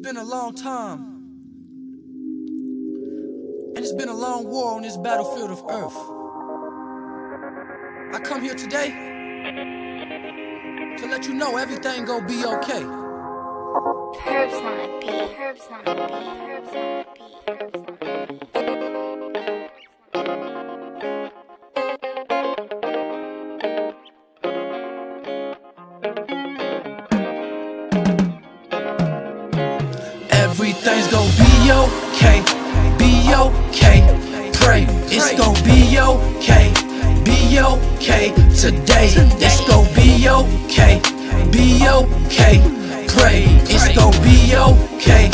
been a long time, and it's been a long war on this battlefield of Earth. I come here today to let you know everything gon' be okay. Herbs on a beat, herbs on a beat, herbs on a beat, herbs on a beat. Everything's gon' be okay, be okay. Pray, it's gon' be okay, be okay. Today, it's gon' be okay, be okay. Pray, it's gon' be okay,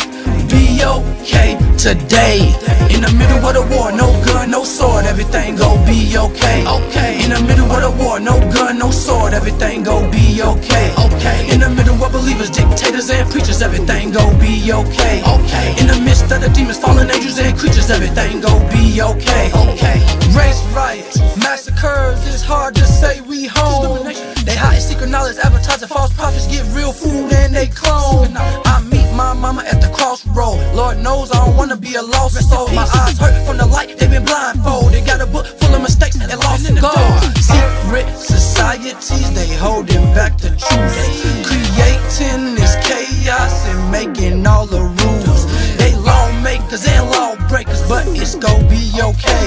be okay. Today, in the middle of the war, no gun, no sword, everything gon' be okay. Okay. In the middle of the war, no gun, no sword, everything gon' be okay. Okay. In the middle of believers, dictators and preachers, everything gon' be okay. Okay. In the midst of the demons, fallen angels and creatures, everything gon' be okay. Okay. Race riots, massacres, it's hard to say we home. They hide secret knowledge, advertising false prophets, get real food and they clone. I meet my mama at the crossroad. Lord knows I don't wanna be a lost soul. My eyes hurt from the light, they been blindfolded. Got a book full of mistakes and lost in the dark. Secret societies, they holding back the truth, creating this chaos and making all the rules. They lawmakers and lawbreakers, but it's gon' be okay.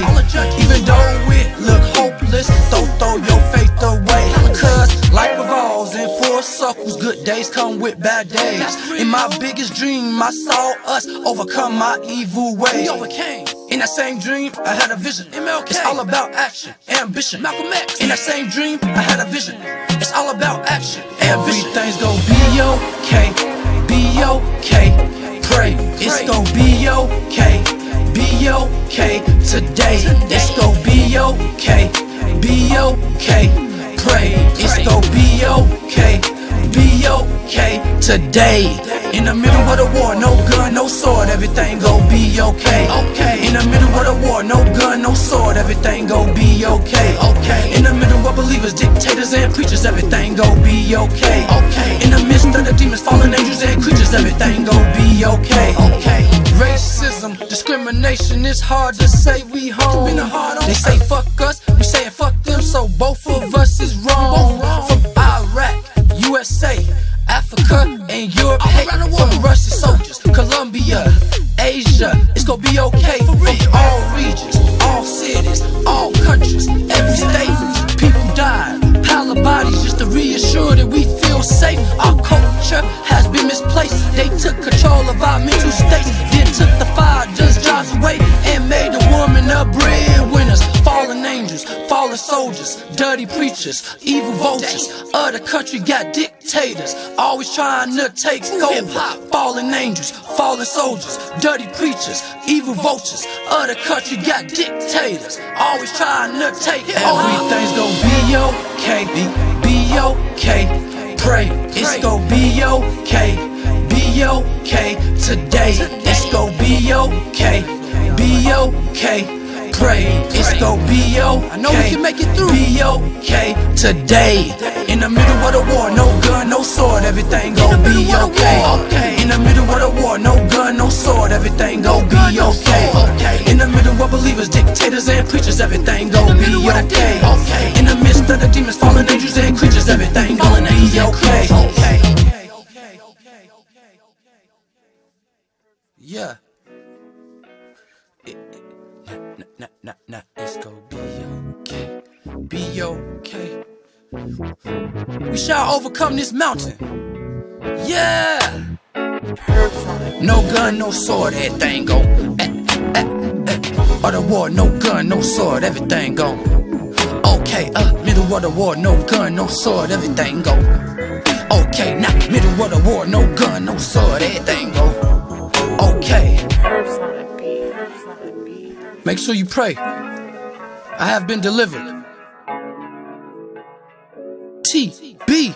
Even though it look hopeless, don't throw your faith away. Cause life revolves in four circles, good days come with bad days. In my biggest dream, I saw us overcome my evil ways. In that same dream, I had a vision. It's all about action, ambition. Malcolm X. In that same dream, I had a vision. It's all about action. Everything's gon' be okay, be okay. Pray, it's gon' be okay, be okay. Today, it's gon' be okay, be okay. Pray, it's gon' be okay, be okay. Today, in the middle of the war, no gun, no sword, everything gon' be okay. Okay. In the middle of the war, no gun, no sword, everything gon' be okay. Okay. In the middle of believers, dictators and preachers, everything gon' be okay. Okay. In the midst of the demons, fallen angels and creatures, everything gon' be okay. Okay. Racism, discrimination, it's hard to say we home. They say fuck us, we saying fuck them, so both of us is wrong. From Iraq, USA, Africa and Europe, hey, from Russian soldiers, Colombia, Asia, it's gon' be okay. From all regions, all cities, all countries, every state, people die, pile of bodies just to reassure that we feel safe. Our culture has been misplaced. They took control of our mental states, then took the fire, just jobs away, and made the woman the breadwinners. Fallen angels, fallen soldiers, dirty preachers, evil vultures. Other country got dictators, always trying to take over. Fallen angels, fallen soldiers, dirty preachers, evil vultures. Other country got dictators, always trying to take over. Everything's gon' be okay, be okay. Pray, it's gon' be okay, be okay. Today, it's gon' be okay, be okay. Pray, it's gon' be okay, I know we can make it through. Be okay today. In the middle of the war, no gun, no sword, everything gon' be okay. In the middle of the war, no gun, no sword, everything gon' be okay. In the middle of believers, dictators and preachers, everything gon' be okay. In the midst of the demons, fallen angels and creatures, everything gon' be okay. Yeah. Nah, it's gon' be okay, be okay. We shall overcome this mountain. Yeah. No gun, no sword, everything gon' Or the war, no gun, no sword, everything gon' okay. Middle of the war, no gun, no sword, everything gon' okay. Now, middle of the war, no gun, no sword, everything gon' okay. Make sure you pray. I have been delivered. TB.